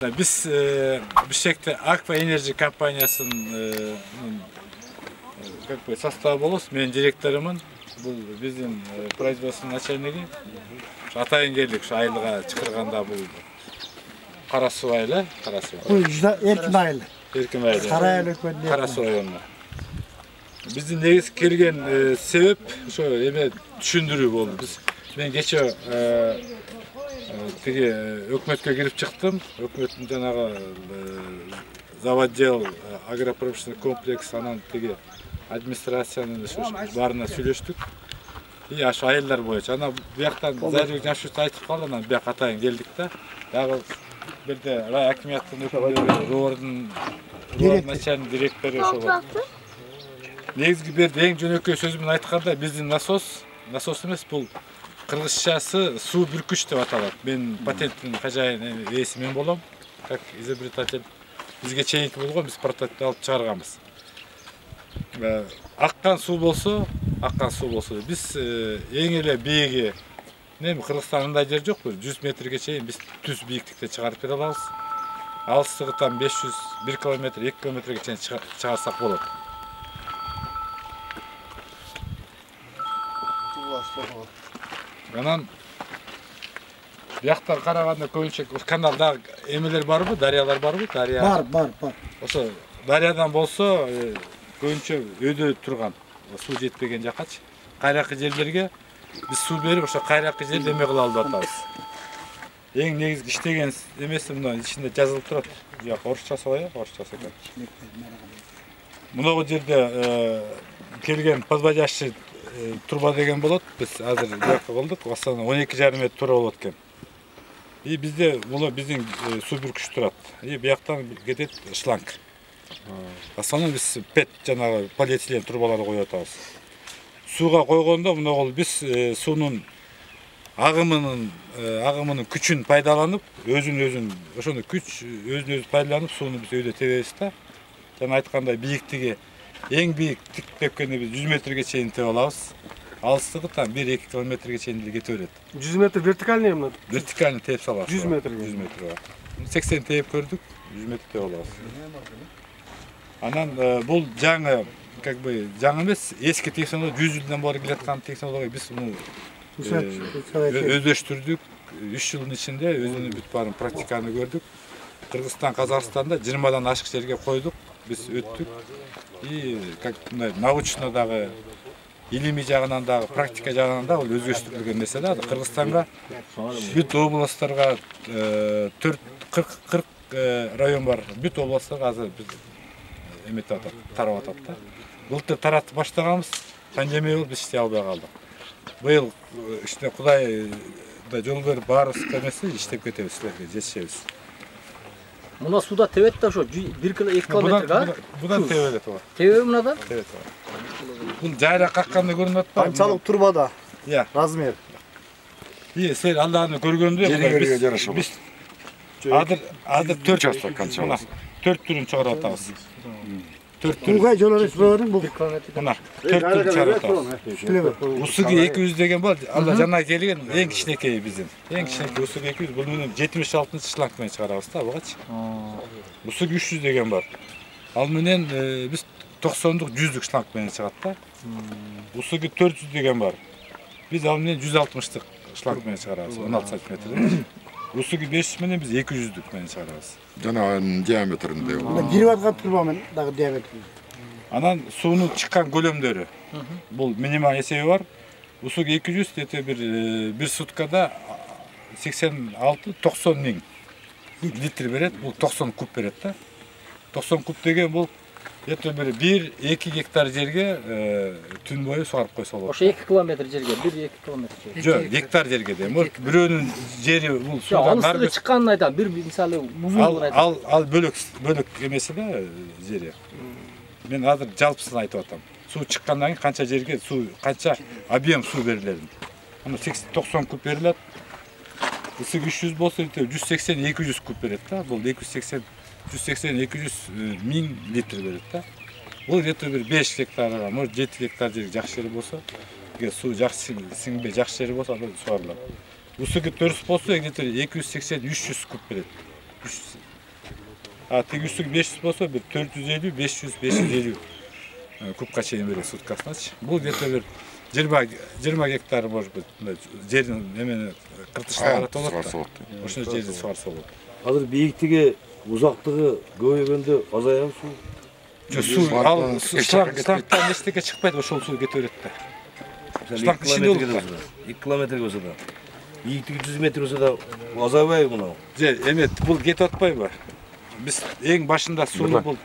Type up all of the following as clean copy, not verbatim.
Biz Bişkek'te Akva Enerji Kampanyası'nın sastavı boluz. Men direktorimin bu bizim производство начальниги. Атайын келдик, şu айылга чакырганда бул Карасу айылы, Карасу. Bu Erkin айылы. Erkin айылы. Карасу районуна. Биздин негиз келген себеп ошо эме түшүндүрүү болду. Мен кече тиги өкмөткө кирип чыктым. Өкмөттүн жанагы заводдел агропромышленный комплекс анан тиги администрациянын баарына сүйлөштүк. И ашу айылдар боюнча. Ана бияктан зайрык жашуучу айтып калды, анан бияк атайын келдик да. Дагы бирде рай акиматтын өкүлдөрү, рордун начальник директору ошо бар. Негизги бирде эң жөнөкөй сөз менен айтканда биздин насос эмес, бул кыргызчасы суу бүркүч деп аталат. Мен патенттин хожайыны ээси мен болом, как изобретатель. Бизге чейинки болгон, биз прототип алып чыгарганбыз. Аккан суу болсо, биз эң эле бийиги Кыргызстанда мындай жер жок, 100 метрге чейин биз түз бийиктикте чыгарып бере алабыз. Алыстыгы там 500, 1 километр, 2 километрге чейин чыгарсак болот. Анан бияктан караганда көбүнчө каналда эмелер барбы, дарыялар барбы? Бар. Ошо дарыядан болсо көбүнчө өйдө турган, суу жетпеген жакачы. Кайракы жерлерге биз суу берип, ошо кайракы жерде эме кыла алып атабыз. Эң негизги иштеген эмеси мына ичинде жазылып турат. Жок, орусчасы го, орусчасы экен. Мына жерде келген подводящий труба деген болот. Биз азыр бияка кылдык. В основном 12,5 метр труба болот экен. И бизде бул биздин суу бүркүч турат. И бияктан кетет шланг. В основном биз пет жанагы полиэтилен трубаларды коюп атабыз. Сууга койгондо мына биз суунун агымынын күчүн пайдаланып, ошону күч өзүн пайдаланып сууну биз өйдө тебебиз да. Жана айткандай бийиктиги эң бийик тик тепкенде биз 100 метрге чейин тебе алабыз. Алыстыгы там 1-2 километрге чейин деле кете берет. 100 метр вертикальный эмне? Вертикальный теп салабыз. 100 метрге. 100 метр. 80 теп көрдүк, 100 метр тебе алабыз. Анан бул жаңы, как бы жаңы эмес, эски технология 100 жылдан бери келаткан технология биз муну өздөштүрдүк. 3 жылдын ичинде өзүнүн бүт баарын практиканы көрдүк. Кыргызстан, Казакстанда 20дан ашык жерге койдук. Биз өттүк. И как научно дагы, илимий жагынан дагы, практика жагынан дагы өзгөчтүрүлгөн нерсе да. Кыргызстанга бүт областтарга 40 район бар. Бүт областтарга азыр биз эметип атат, тарап атат да. Былтыр таратып баштаганбыз, пандемия болуп биз иштей албай калдык. Быйыл иште Кудай да жол берип баарыбыз эмеси иштеп кетебиз, силерге жетишебиз. Мына суда тебет да ошо 1-2 километрге. Будан тебет ага. Тебе мынада? Тебет ага. Бул жайра какканда көрүнүп атпайбы? Канчалык турбада? Иә. Размер. Сен Алланы көргөндө жерге жараша биз азыр 4 түрүн чыгарып атабыз. 4 түр. Кугай жолор эсбөрүн бул. Мына 4 түрүн чыгарып атабыз. Усуги 200 деген бар. Алла жана келген эң кичинекей биздин. Эң кичинекей Усуги 200, бул менен 76 шланг менен чыгарабыз да, бугачы. Усуги 300 деген бар. Ал менен биз 90дук 100дук шланг менен чыгат да. Усуги 400 деген бар. Биз ал менен 160дык шланг менен чыгарабыз, 16 см. Усуги 500 менен биз 200дүк менен чыгарабыз. Жана диаметринде. Кирип аткан турба менен дагы диаметр. Анан суунун чыккан көлөмдөрү. Бул минимал эсеби бар. Усуги 200 дете бир суткада 86-90 миң литр берет. Бул 90 куб берет да. 90 куб деген бул дете бир 1-2 гектар жерге түн бою сугарып койсо болот. Ошо 2 километр жерге, 1-2 километр жерге. Жок, гектар жерге де. Бирөөнүн жери бул суудан алыстыгы чыкканын айтам. Бир мисалы узундугун айтам. Ал бөлөк эмеси да жери. Мен азыр жалпысын айтып атам. Суу чыккандан кийин канча жерге суу, канча объем суу берилет. Аны 90 куб берилет. Усуги 300 болсо 180-200 куб берет да. Бул 180-200 миң литр берет да. Бул где-то бир 5 гектарга, может 7 гектар жер жакшы жери болсо, суу жакшы сиңбей жакшы жери болсо анда сугарылат. Усуги 400 болсо где-то 280-300 куб берет. Tegi üstü 500 bolsa bir 450, 500, 550 kubka çeyin verir sutkasınaç. Bu dete bir 20 hektar var jerin hemen kırtışlara tolot. Oşuna jeri suarsa olur. Hazır biyiktigi, uzaktığı göğegende azayan su. Su al ıslaktan neçteke çıkmaydı oşol su getiretdi. Islak içinde olur. 2 kilometre olsa da. Biyiktigi 100 metre olsa da azabay buna. Evet, bu get atpay var. Biz en başında sunu bul.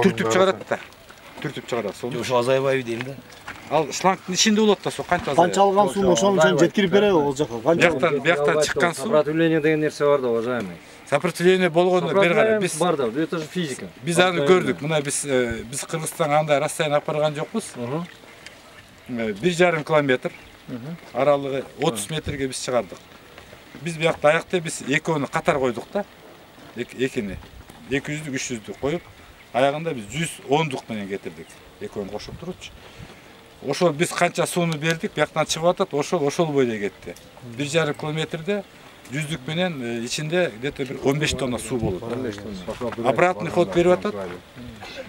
Türtüp çıkarat da. Türtüp çıkarat sonu. Şu azabay deyim de. Al ıslaktın içinde olur da su kança azay. Kança algan su ошонун үчүн жеткирип береби болжак. Бияктан чыккан суу. Сопротивление деген нерсе бар да, уважаемый. Сопротивление болгондо бери кара. Биз бар да, это же физика. Biz аны көрдүк. Мына биз Кыргызстанга андай расстояние алып барган жокпуз. 1,5 километр. Аралыгы 30 метрге биз чыгардык. Биз биякта аякта биз экөөнү катар койдук да. Экини 200'lük 300'lük koyup ayağında biz 110'luk menен getirdik. Ekön koşup turupçu. Oşol biz kança suunu berdik, biyaktan çıkıp atat, oşol boyda gitti. 1,5 kilometrede 100'lük menен içinde где-то bir 15 tonna su bolot. Обратный ход берип атат.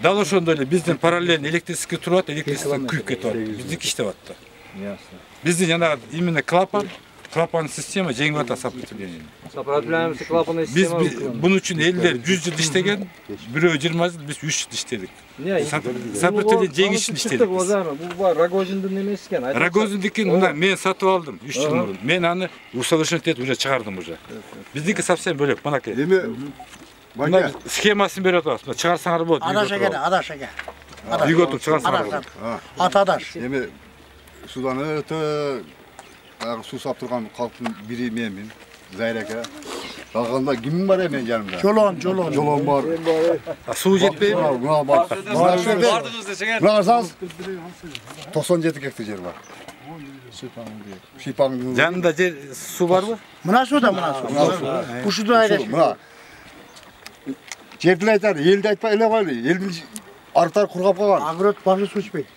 Дал ошондой эле биздин параллельно электрический туруп, электричество күйүп кетип атат. Биздики иштеп атты. Биздин жанагы именно клапан система жеңип атат сопротивление. Сопротивляемся клапанная Biz система. bunun için eller 100 yıl işlegen, biri 20 yıl biz 3 yıl işledik. Сопротивление жеңиш işledik. Bu var, Ragozин'in nemesi ekan. Ragozindikini men satıp aldım 3 yıl burun. Men аны усовершенствовать etip уже çıkardım уже. Bizdiki совсем bölek, bana ki. Buna skemasını berip atабыз. Buna çıkarsaňar bolot. Adaşa gel, adaşa gel. Үйгө отуруп çıkarsaňar bolot. Atadaş. Эми судан өтө суу сап турган калктын бири менмин. Зайрака. Калганда ким бар эми жанымда? Жолон. Жолон бар. Su жетпейби? Мына бар. Бардыңыз десеңер. Бардыңыз 97 гектар жер бар. Шипаңдын. Жанында жер su barбы? Mına su da mına su. Bu şu da ayrı. Мына. Жердин айтады, элди айтпай эле койлу. Элдин арктары кургап калган. Agrot başı su içmeyin.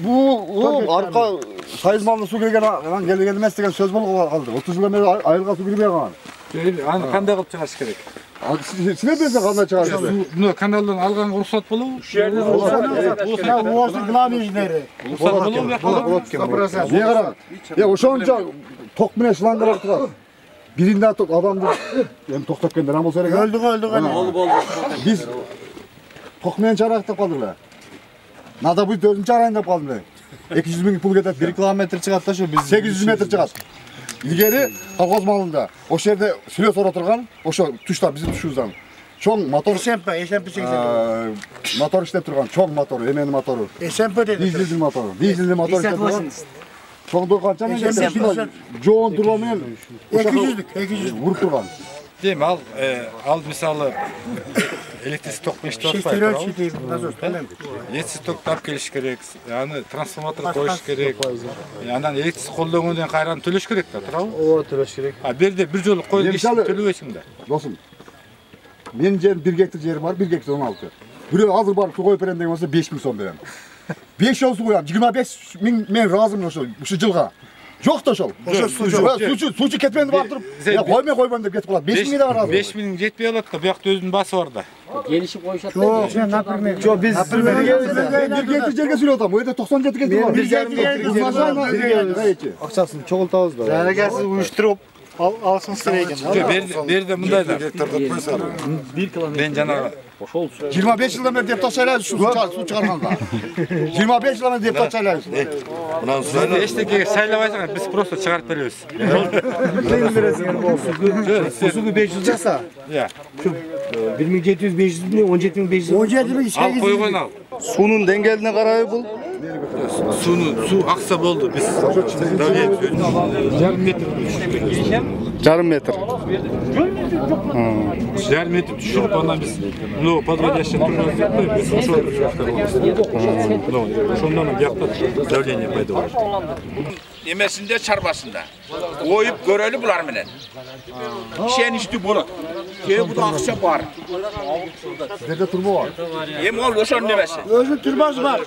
Bu arka sayılmalı su gelgen emez деген söz bol kaldı. 30 yıl beri ayılga su girmeye kalan. Аны кандай кылып чыгарыш керек? Sine benzer kandan çıkardı. Bunu kanaldan algan ruhsat bolобу? Bu olsun glam işleri. Ruhsat bolобу? Niye karan? Ya oşonca tok mine şılanga baktılar. Birinde tok adamdı. Hem tok tok kendine ama söyle. Öldük. Biz tok mine çarakta kaldılar. Nada bu 4. ayında kaldılar. 200 bin pul getirdi. 1 kilometre çıkarttı şu biz. 800 metre çıkarttı. İlgeri kolhoz malında. O şerde süre sonra oturgan, o şu tuşta bizim tuşumuzdan. Çoğun motor, SMP 80. motor işlep turgan, çoğun motoru, emeğin motoru. SMP dedi. Dizelli motoru, dizelli motor işlep turgan. Çoğun dokança ne geldi? Çoğun duramayan. 200'lük. Vurup turgan. Değil mi? Al misalı elektrik tok meşte atpay. Şefteri ölçüyü nasıl öyle? Elektrik tok tap geliş gerek. Yani transformatör koyuş gerek. Yandan elektrik koldoğundan kayran töleş gerek de, turabı? O töleş gerek. Bir de bir jolu koyup geçip tölebesin de. Dostum, benim yerim 1 hektar yerim var, 1 hektar 16. Buraya hazır barıp su koyup veren degen olsa 5 bin son verem. 5 yol su koyam, 25 bin men razım şu жылга. Yok da şol. Suçu ketmeni baktırıp, ya koymayın deyip ketip kalat. 5 bin de var razı. 5 bin жетпей алат da, buyak da özünün bası var da. Gelişip koyuşat. Yok, sen napırmayın. Yo biz Bir hektar yerge söylüyor adam, o yerde 97 hektar var. akçasını çoğaltağız da. Zara gelsin uyuşturup alsın sırayken. Bir de bundaydı. 1 kilometre. Ben cana 25 yıldan beri depta çaylar su çıkarmanda. 25 yıldan beri depta çaylar. eşteki saylabaysan biz просто çıkarıp veriyoruz. Suyu 500 jasa. Ya. 1700 500 mi 17500. 17'lik Al koygun al. Sunun dengeline karayı bul. Su aksa boldu biz. Yarım metre. Yarım metre düşürüp ondan biz bunu подводящий turnuva yaptık. Biz şundan bir yakta davleniye payda var. Emesinde çarbasında. Oyup göreli bular menen. İşen işti bunu. bu da akça var. Sizde turbo var. Hem ol oşon demesi. Özün türbası var.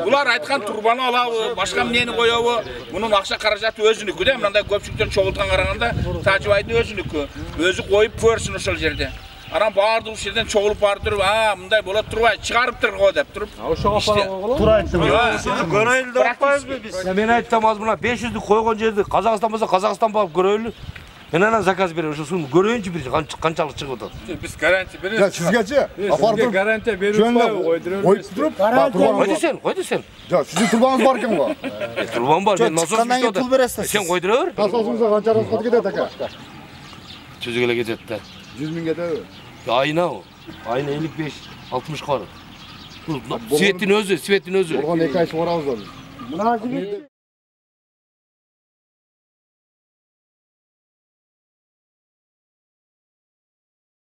Bular aytkan turbanı alabı, başka neni koyabı. Bunun akça karajatı özünükü de. Mınандай köpçükler çoğultan qaraganda Tacıbay'ın özünükü. Özü koyup pörsün oşol jerde. Aram bağırdı bu yerden çoğulup bağırıp durup, ha mınday bola turbay çıkarıp tur dep durup. Tur aytdım. Göröylü de yapmayız mı biz? Ya ben ayttam az buna 500'lük koygan жерди Kazakistan bolsa Kazakistan barıp göröylü. Ben ana zakaz berem, şunu görөйүнчү bir kançalık çıkıp atат. Biz garanti Ya veriyoruz. sizgeci. Sizge Apartır. garanti veriyoruz. Şöyle koyup durup. Bak turbanız. Koydu sen. Ya sizin turbanız var ki bu. Turban var, ben nasıl çıkandan işte pul veresin. Sen koyduruver. Nasıl olsunsa kançarız kodu gider taka. Çözügele geçetti. 100 bin gider. Ya ayna o. Ayna 55, 60 karı. Sivetin özü. Oradan 2 ay sonra alırız. Buna gibi.